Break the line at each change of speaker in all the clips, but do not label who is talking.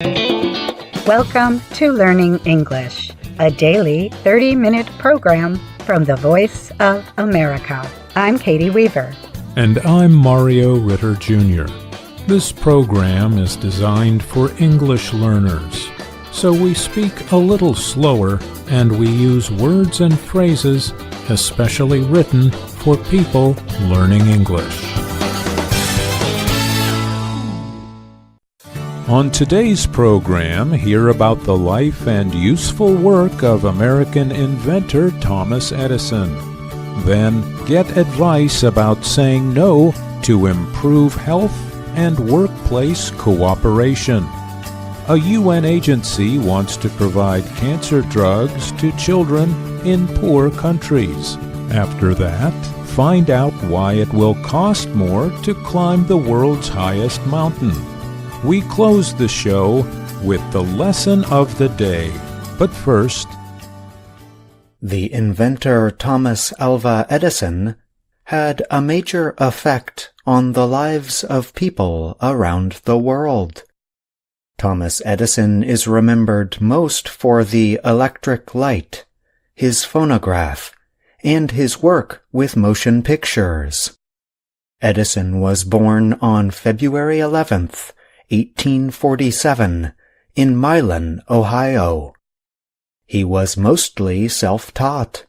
Welcome to Learning English, a daily 30-minute program from the Voice of America. I'm Katie Weaver.
And I'm Mario Ritter Jr. This program is designed for English learners, so we speak a little slower and we use words and phrases especially written for people learning English. On today's program, hear about the life and useful work of American inventor Thomas Edison. Then, get advice about saying no to improve health and workplace cooperation. A UN agency wants to provide cancer drugs to children in poor countries. After that, find out why it will cost more to climb the world's highest mountain. We close the show with the lesson of the day. But first,
the inventor Thomas Alva Edison had a major effect on the lives of people around the world. Thomas Edison is remembered most for the electric light, his phonograph, and his work with motion pictures. Edison was born on February 11th, 1847, in Milan, Ohio. He was mostly self-taught.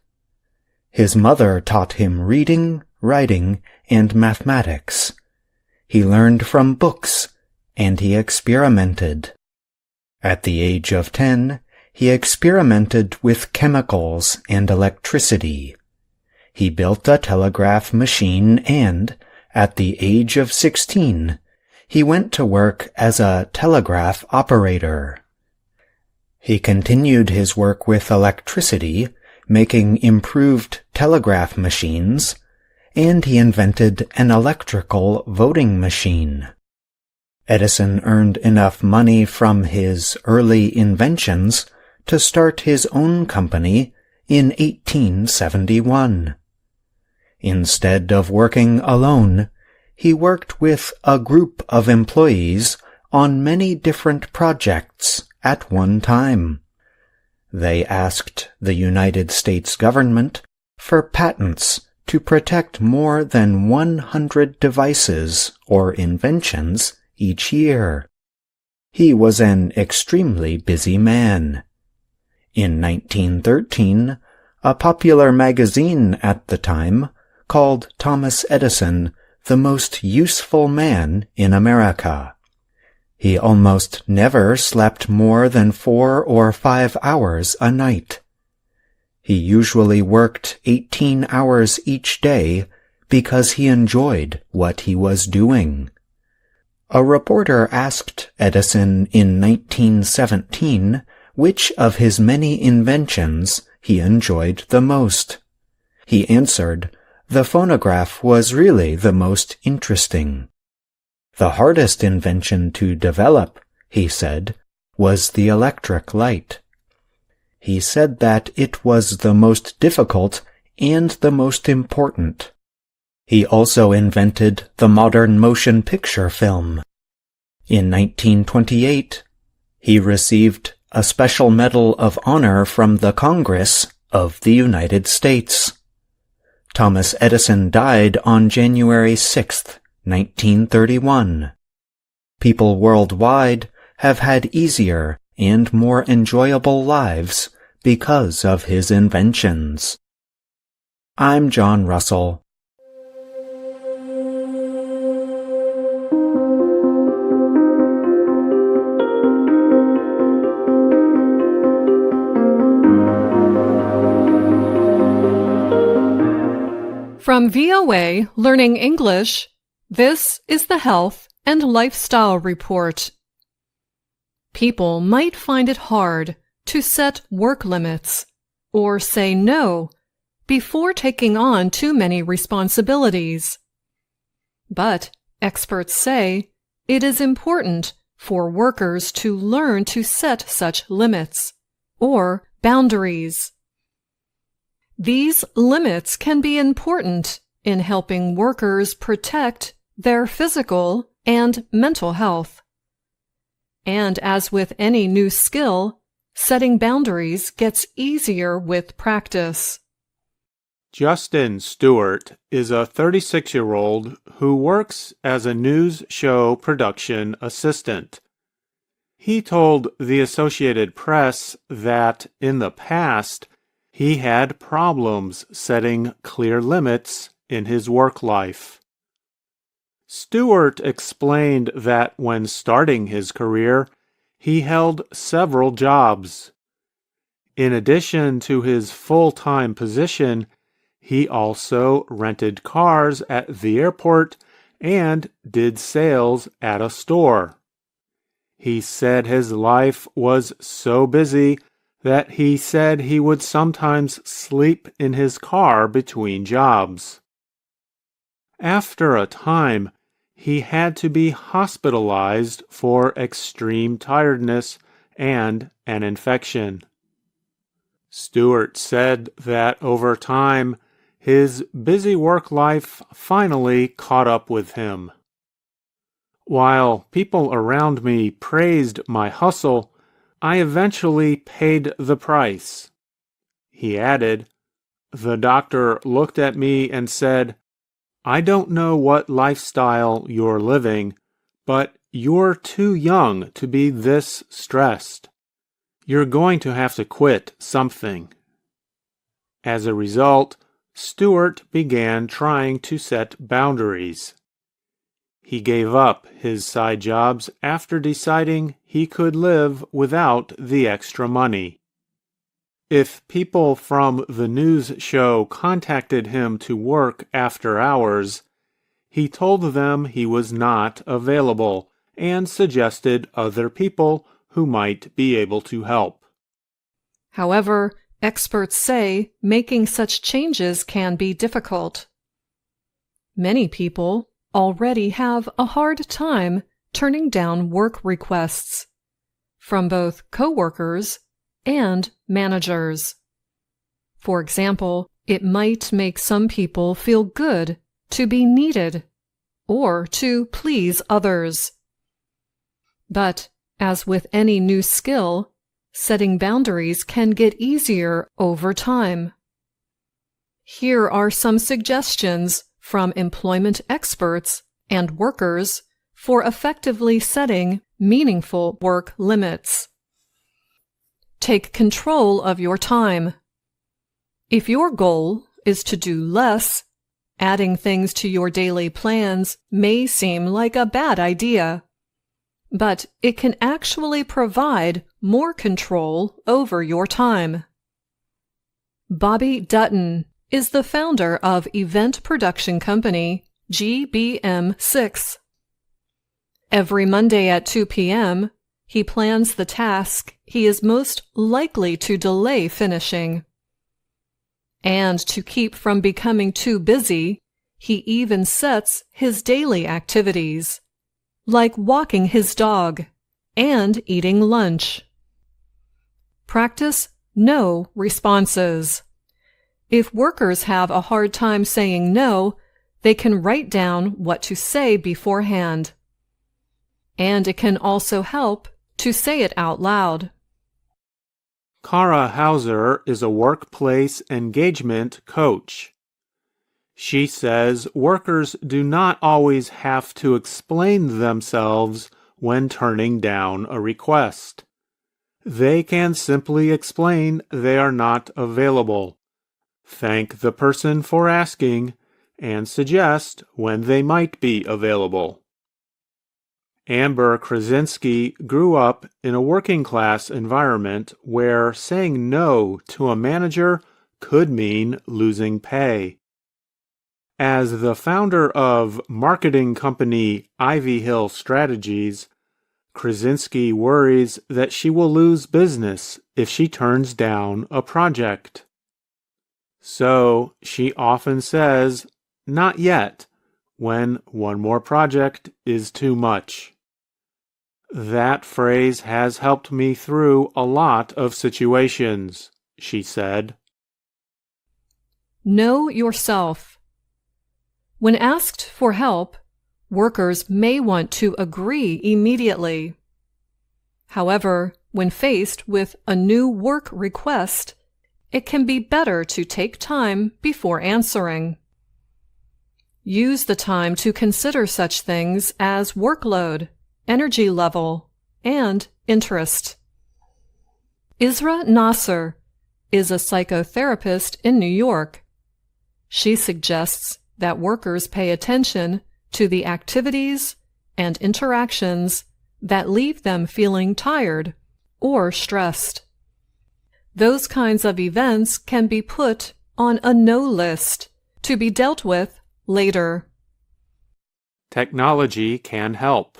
His mother taught him reading, writing, and mathematics. He learned from books, and he experimented. At the age of 10, he experimented with chemicals and electricity. He built a telegraph machine and, at the age of 16, he went to work as a telegraph operator. He continued his work with electricity, making improved telegraph machines, and he invented an electrical voting machine. Edison earned enough money from his early inventions to start his own company in 1871. Instead of working alone, he worked with a group of employees on many different projects at one time. They asked the United States government for patents to protect more than 100 devices or inventions each year. He was an extremely busy man. In 1913, a popular magazine at the time called Thomas Edison the most useful man in America. He almost never slept more than 4 or 5 hours a night. He usually worked 18 hours each day because he enjoyed what he was doing. A reporter asked Edison in 1917 which of his many inventions he enjoyed the most. He answered, "The phonograph was really the most interesting." The hardest invention to develop, he said, was the electric light. He said that it was the most difficult and the most important. He also invented the modern motion picture film. In 1928, he received a Special Medal of Honor from the Congress of the United States. Thomas Edison died on January 6, 1931. People worldwide have had easier and more enjoyable lives because of his inventions. I'm John Russell.
From VOA Learning English, this is the Health and Lifestyle Report. People might find it hard to set work limits or say no before taking on too many responsibilities. But experts say it is important for workers to learn to set such limits or boundaries. These limits can be important in helping workers protect their physical and mental health. And as with any new skill, setting boundaries gets easier with practice.
Justin Stewart is a 36-year-old who works as a news show production assistant. He told the Associated Press that in the past, he had problems setting clear limits in his work life. Stewart explained that when starting his career, he held several jobs. In addition to his full-time position, he also rented cars at the airport and did sales at a store. He said his life was so busy that he said he would sometimes sleep in his car between jobs. After a time, he had to be hospitalized for extreme tiredness and an infection. Stewart said that over time, his busy work life finally caught up with him. While people around me praised my hustle, I eventually paid the price. He added, "The doctor looked at me and said, 'I don't know what lifestyle you're living, but you're too young to be this stressed. You're going to have to quit something.'" As a result, Stewart began trying to set boundaries. He gave up his side jobs after deciding he could live without the extra money. If people from the news show contacted him to work after hours, he told them he was not available and suggested other people who might be able to help.
However, experts say making such changes can be difficult. Many people already have a hard time turning down work requests from both coworkers and managers. For example, it might make some people feel good to be needed or to please others. But as with any new skill, setting boundaries can get easier over time. Here are some suggestions from employment experts and workers for effectively setting meaningful work limits. Take control of your time. If your goal is to do less, adding things to your daily plans may seem like a bad idea, but it can actually provide more control over your time. Bobby Dutton is the founder of event production company GBM6. Every Monday at 2 p.m., he plans the task he is most likely to delay finishing. And to keep from becoming too busy, he even sets his daily activities, like walking his dog and eating lunch. Practice no responses. If workers have a hard time saying no, they can write down what to say beforehand. And it can also help to say it out loud.
Kara Hauser is a workplace engagement coach. She says workers do not always have to explain themselves when turning down a request. They can simply explain they are not available, thank the person for asking, and suggest when they might be available. Amber Krasinski grew up in a working-class environment where saying no to a manager could mean losing pay. As the founder of marketing company Ivy Hill Strategies, Krasinski worries that she will lose business if she turns down a project. So she often says, "Not yet," when one more project is too much. That phrase has helped me through a lot of situations, she said.
Know yourself. When asked for help, workers may want to agree immediately. However, when faced with a new work request, it can be better to take time before answering. Use the time to consider such things as workload, energy level, and interest. Isra Nasser is a psychotherapist in New York. She suggests that workers pay attention to the activities and interactions that leave them feeling tired or stressed. Those kinds of events can be put on a no list to be dealt with later.
Technology can help.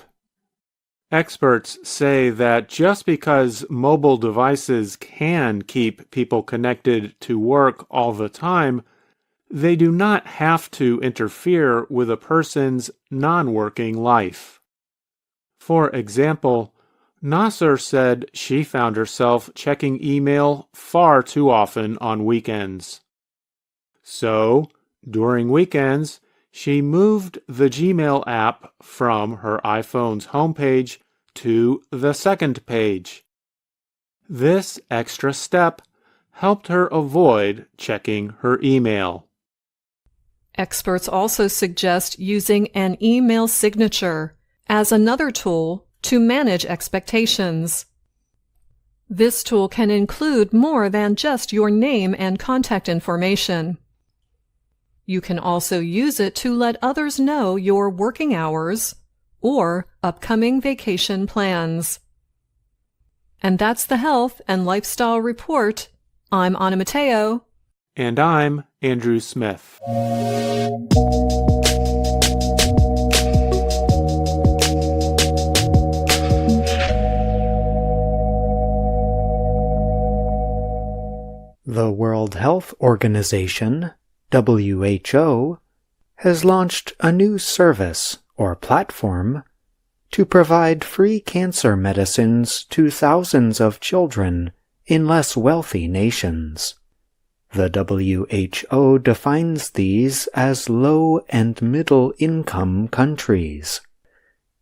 Experts say that just because mobile devices can keep people connected to work all the time, they do not have to interfere with a person's non-working life. For example, Nasser said she found herself checking email far too often on weekends. So, during weekends, she moved the Gmail app from her iPhone's homepage to the second page. This extra step helped her avoid checking her email.
Experts also suggest using an email signature as another tool to manage expectations. This tool can include more than just your name and contact information. You can also use it to let others know your working hours or upcoming vacation plans. And that's the Health and Lifestyle Report. I'm Anna Mateo.
And I'm Andrew Smith.
The World Health Organization, WHO, has launched a new service or platform to provide free cancer medicines to thousands of children in less wealthy nations. The WHO defines these as low and middle-income countries.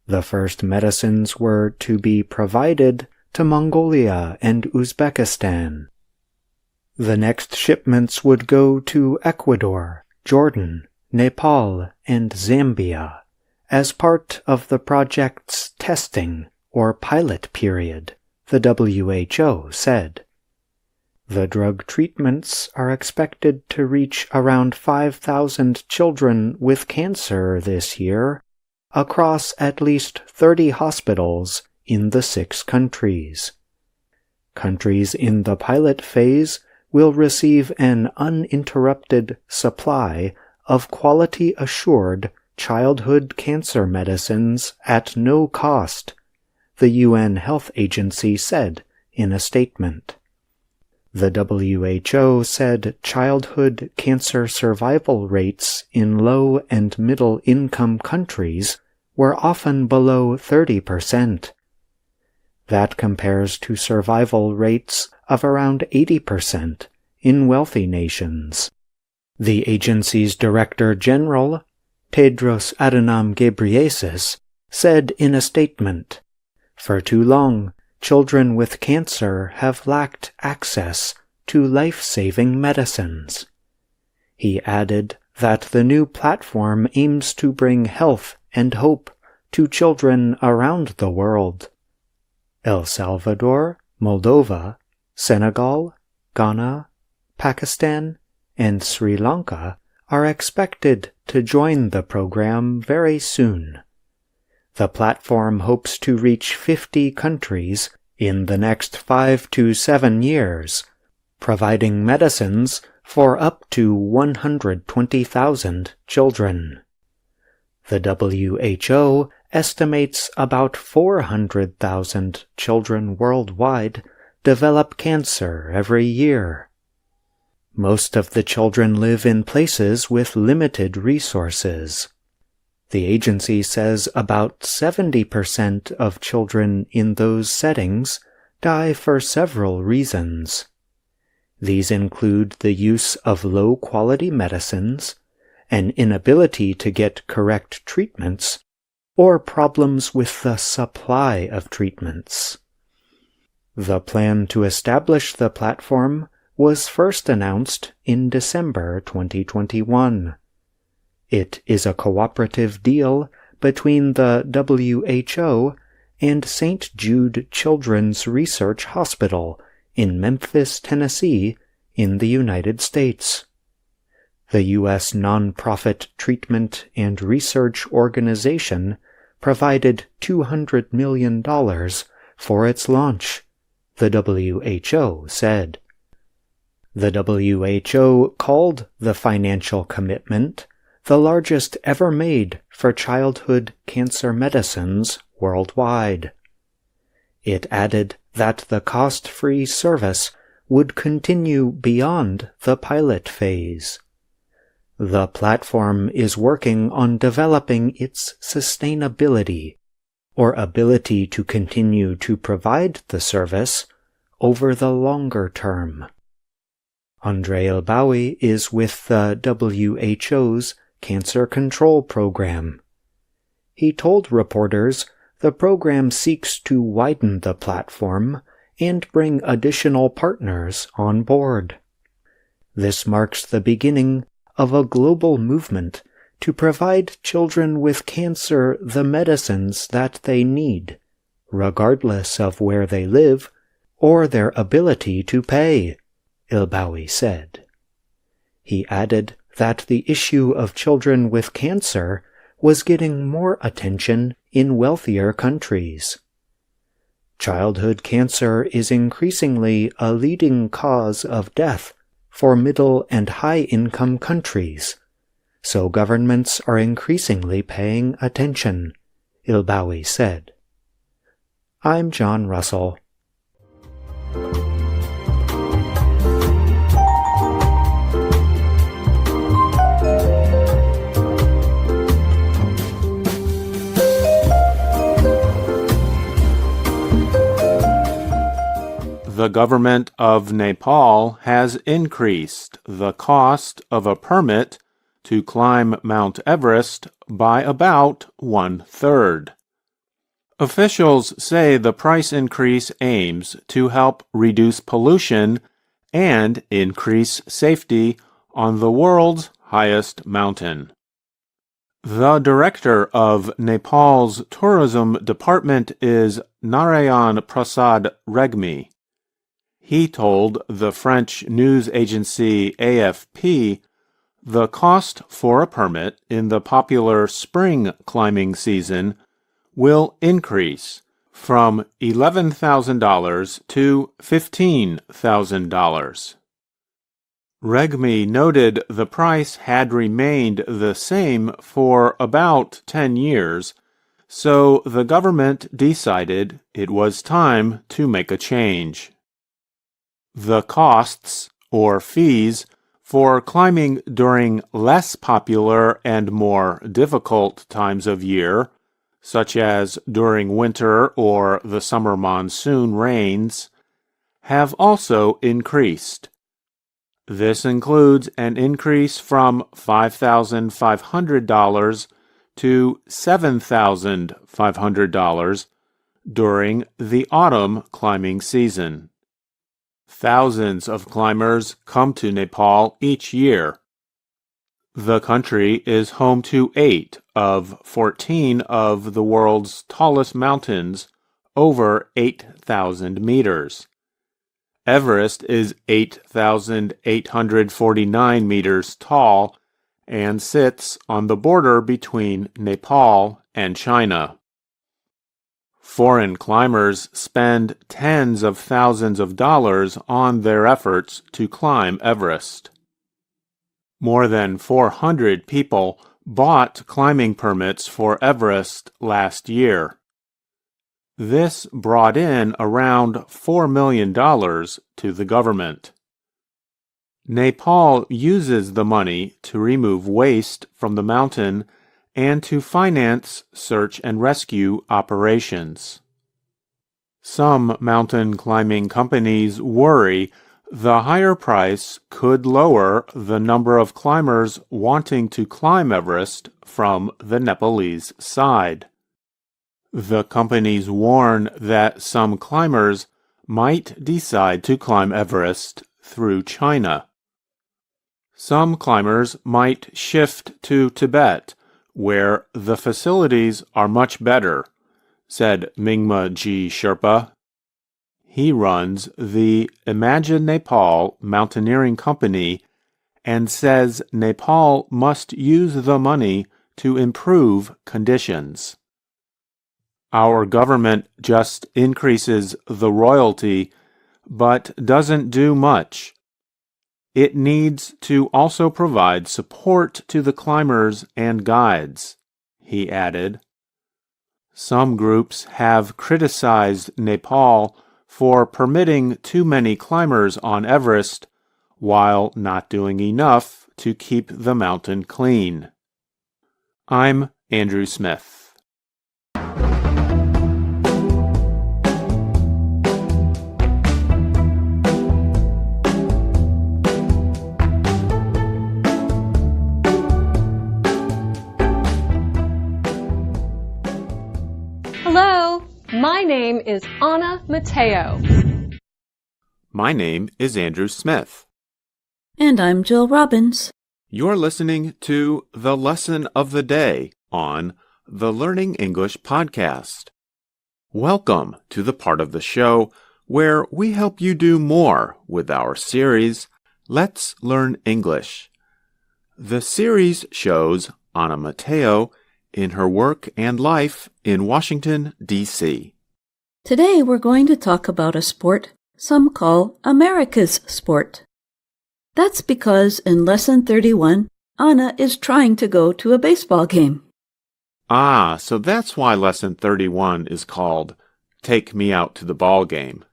The first medicines were to be provided to Mongolia and Uzbekistan. The next shipments would go to Ecuador, Jordan, Nepal, and Zambia as part of the project's testing or pilot period, the WHO said. The drug treatments are expected to reach around 5,000 children with cancer this year across at least 30 hospitals in the 6 countries. Countries in the pilot phase will receive an uninterrupted supply of quality-assured childhood cancer medicines at no cost, the UN Health Agency said in a statement. The WHO said childhood cancer survival rates in low and middle-income countries were often below 30%. That compares to survival rates of around 80% in wealthy nations. The agency's Director General, Tedros Adhanom Ghebreyesus, said in a statement, "For too long, children with cancer have lacked access to life-saving medicines." He added that the new platform aims to bring health and hope to children around the world. El Salvador, Moldova, Senegal, Ghana, Pakistan, and Sri Lanka are expected to join the program very soon. The platform hopes to reach 50 countries in the next 5 to 7 years, providing medicines for up to 120,000 children. The WHO estimates about 400,000 children worldwide develop cancer every year. Most of the children live in places with limited resources. The agency says about 70% of children in those settings die for several reasons. These include the use of low-quality medicines, an inability to get correct treatments, or problems with the supply of treatments. The plan to establish the platform was first announced in December 2021. It is a cooperative deal between the WHO and St. Jude Children's Research Hospital in Memphis, Tennessee, in the United States. The U.S. nonprofit treatment and research organization provided $200 million for its launch, the WHO said. The WHO called the financial commitment the largest ever made for childhood cancer medicines worldwide. It added that the cost-free service would continue beyond the pilot phase. The platform is working on developing its sustainability, or ability to continue to provide the service, over the longer term. Andre Elbawi is with the WHO's Cancer Control Program. He told reporters the program seeks to widen the platform and bring additional partners on board. This marks the beginning of a global movement to provide children with cancer the medicines that they need, regardless of where they live or their ability to pay, Elbawi said. He added that the issue of children with cancer was getting more attention in wealthier countries. Childhood cancer is increasingly a leading cause of death for middle and high-income countries, so governments are increasingly paying attention, Elbawi said. I'm John Russell.
The government of Nepal has increased the cost of a permit to climb Mount Everest by about 1/3. Officials say the price increase aims to help reduce pollution and increase safety on the world's highest mountain. The director of Nepal's tourism department is Narayan Prasad Regmi. He told the French news agency AFP the cost for a permit in the popular spring climbing season will increase from $11,000 to $15,000. Regmi noted the price had remained the same for about 10 years, so the government decided it was time to make a change. The costs, or fees, for climbing during less popular and more difficult times of year, such as during winter or the summer monsoon rains, have also increased. This includes an increase from $5,500 to $7,500 during the autumn climbing season. Thousands of climbers come to Nepal each year. The country is home to 8 of 14 of the world's tallest mountains, over 8,000 meters. Everest is 8,849 meters tall and sits on the border between Nepal and China. Foreign climbers spend tens of thousands of dollars on their efforts to climb Everest. More than 400 people bought climbing permits for Everest last year. This brought in around $4 million to the government. Nepal uses the money to remove waste from the mountain and to finance search and rescue operations. Some mountain climbing companies worry the higher price could lower the number of climbers wanting to climb Everest from the Nepalese side. The companies warn that some climbers might decide to climb Everest through China. Some climbers might shift to Tibet, where the facilities are much better, said Mingma G. Sherpa. He runs the Imagine Nepal Mountaineering Company and says Nepal must use the money to improve conditions. Our government just increases the royalty, but doesn't do much. It needs to also provide support to the climbers and guides, he added. Some groups have criticized Nepal for permitting too many climbers on Everest while not doing enough to keep the mountain clean. I'm Andrew Smith.
Hello, my name is Anna Mateo.
My name is Andrew Smith.
And I'm Jill Robbins.
You're listening to the Lesson of the Day on the Learning English Podcast. Welcome to the part of the show where we help you do more with our series, Let's Learn English. The series shows Anna Mateo in her work and life in Washington, D.C.
Today we're going to talk about a sport some call America's sport. That's because in Lesson 31, Anna is trying to go to a baseball game.
Ah, so that's why Lesson 31 is called Take Me Out to the Ball Game.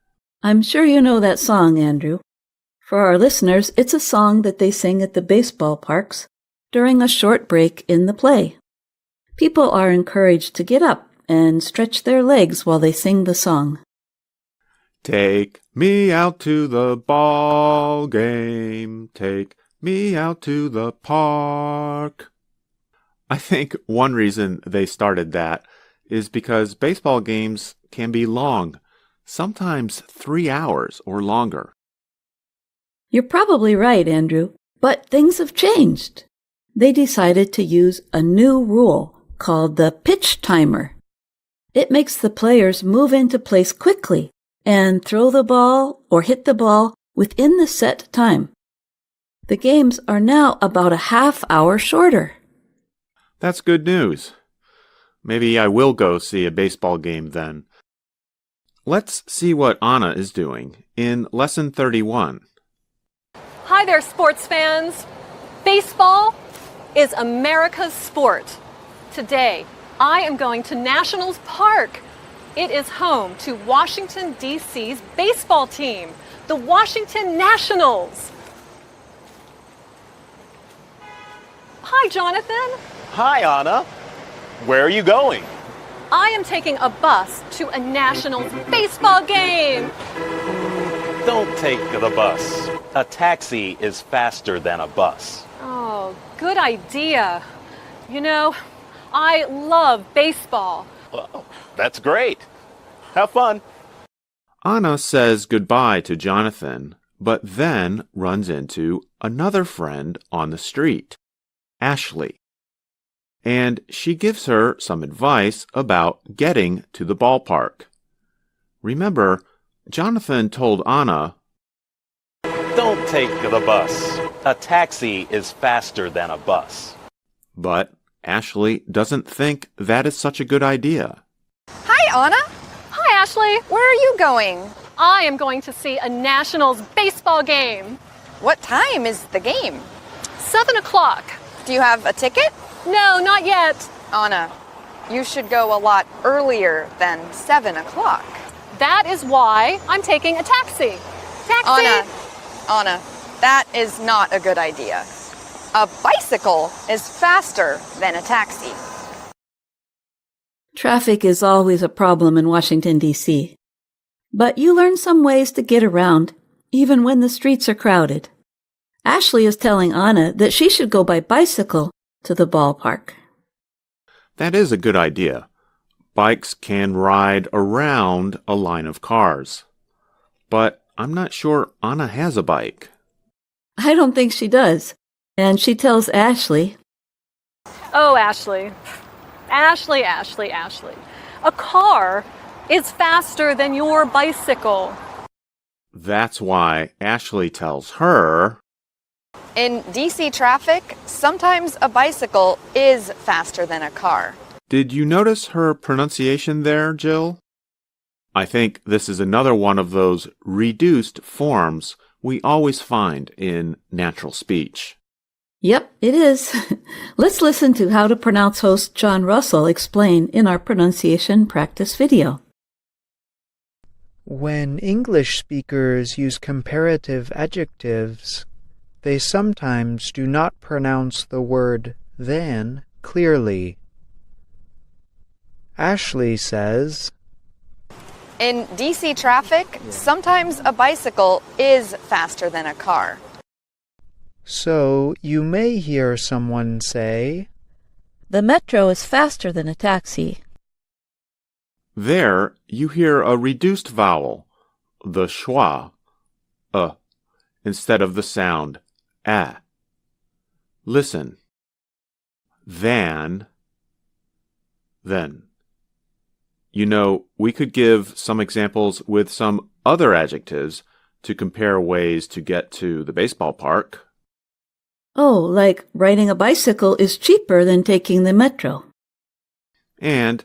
I'm sure you know that song, Andrew. For our listeners, it's a song that they sing at the baseball parks during a short break in the play. People are encouraged to get up and stretch their legs while they sing the song.
Take me out to the ball game. Take me out to the park. I think one reason they started that is because baseball games can be long, sometimes 3 hours or longer.
You're probably right, Andrew, but things have changed. They decided to use a new rule called the pitch timer. It makes the players move into place quickly and throw the ball or hit the ball within the set time. The games are now about a half hour shorter.
That's good news. Maybe I will go see a baseball game then. Let's see what Anna is doing in Lesson 31.
Hi there, sports fans. Baseball is America's sport. Today, I am going to Nationals Park. It is home to Washington, D.C.'s baseball team, the Washington Nationals. Hi, Jonathan.
Hi, Anna. Where are you going?
I am taking a bus to a Nationals baseball game.
Don't take the bus. A taxi is faster than a bus.
Oh, good idea. You know, I love baseball.
Well, that's great. Have fun.
Anna says goodbye to Jonathan, but then runs into another friend on the street, Ashley. And she gives her some advice about getting to the ballpark. Remember, Jonathan told Anna,
Don't take the bus. A taxi is faster than a bus.
But Ashley doesn't think that is such a good idea.
Hi, Anna.
Hi, Ashley.
Where are you going?
I am going to see a Nationals baseball game.
What time is the game?
7 o'clock.
Do you have a ticket?
No, not yet.
Anna, you should go a lot earlier than 7 o'clock.
That is why I'm taking a taxi. Taxi!
Anna, that is not a good idea. A bicycle is faster than a taxi.
Traffic is always a problem in Washington, D.C. But you learn some ways to get around, even when the streets are crowded. Ashley is telling Anna that she should go by bicycle to the ballpark.
That is a good idea. Bikes can ride around a line of cars. but I'm not sure Anna has a bike.
I don't think she does. And she tells Ashley,
Oh, Ashley. Ashley. A car is faster than your bicycle.
That's why Ashley tells her,
In DC traffic, sometimes a bicycle is faster than a car.
Did you notice her pronunciation there, Jill? I think this is another one of those reduced forms we always find in natural speech.
Yep, it is. Let's listen to how to pronounce host John Russell explain in our pronunciation practice video.
When English speakers use comparative adjectives, they sometimes do not pronounce the word than clearly. Ashley says,
In DC traffic, sometimes a bicycle is faster than a car.
So you may hear someone say,
The metro is faster than a taxi.
There, you hear a reduced vowel, the schwa, instead of the sound, a. Listen. Then. You know, we could give some examples with some other adjectives to compare ways to get to the baseball park.
Oh, like riding a bicycle is cheaper than taking the metro.
And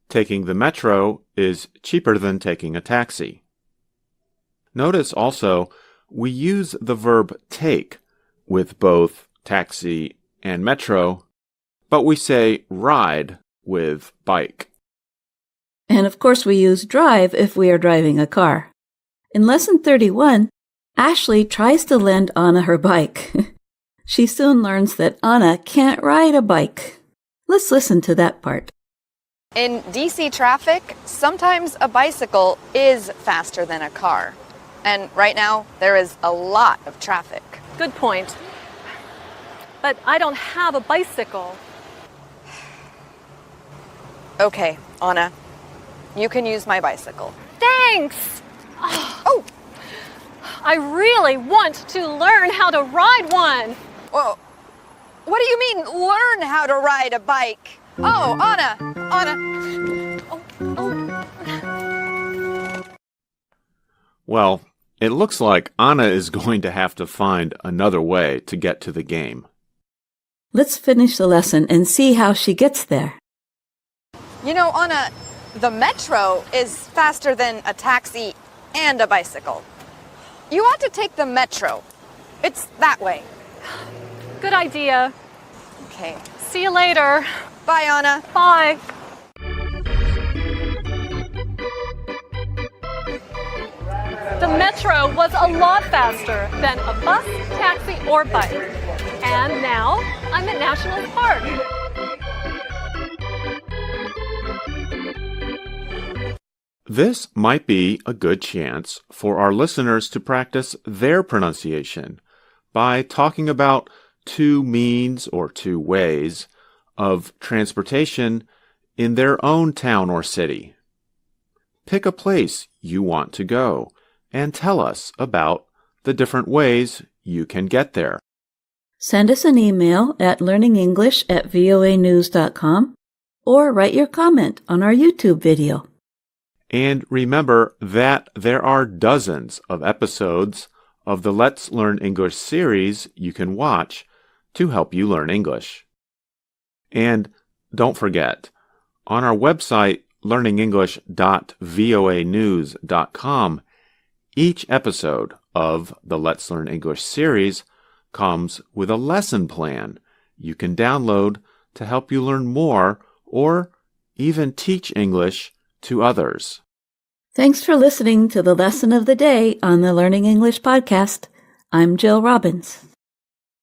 taking the metro is cheaper than taking a taxi. Notice also, we use the verb take with both taxi and metro, but we say ride with bike.
And of course we use drive if we are driving a car. In Lesson 31, Ashley tries to lend Anna her bike. She soon learns that Anna can't ride a bike. Let's listen to that part.
In DC traffic, sometimes a bicycle is faster than a car. And right now, there is a lot of traffic.
Good point. But I don't have a bicycle.
Okay, Anna, you can use my bicycle.
Thanks!
Oh!
I really want to learn how to ride one.
Whoa. What do you mean, learn how to ride a bike? Oh, Anna!
Well, it looks like Anna is going to have to find another way to get to the game.
Let's finish the lesson and see how she gets there.
You know, Anna, the metro is faster than a taxi and a bicycle. You ought to take the metro. It's that way.
Good idea.
Okay.
See you later.
Bye, Anna.
Bye. The metro was a lot faster than a bus, taxi, or bike. And now I'm at National Park.
This might be a good chance for our listeners to practice their pronunciation by talking about two means or two ways of transportation in their own town or city. Pick a place you want to go and tell us about the different ways you can get there.
Send us an email at learningenglish@voanews.com or write your comment on our YouTube video.
And remember that there are dozens of episodes of the Let's Learn English series you can watch to help you learn English. And don't forget, on our website, learningenglish.voanews.com, each episode of the Let's Learn English series comes with a lesson plan you can download to help you learn more or even teach English to others.
Thanks for listening to the lesson of the day on the Learning English podcast. I'm Jill Robbins.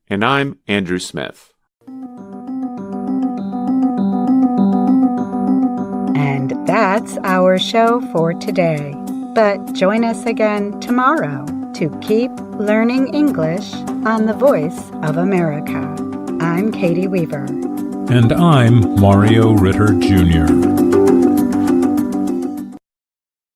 And I'm Andrew Smith.
And that's our show for today. But join us again tomorrow to keep learning English on the Voice of America. I'm Katie Weaver.
And I'm Mario Ritter Jr.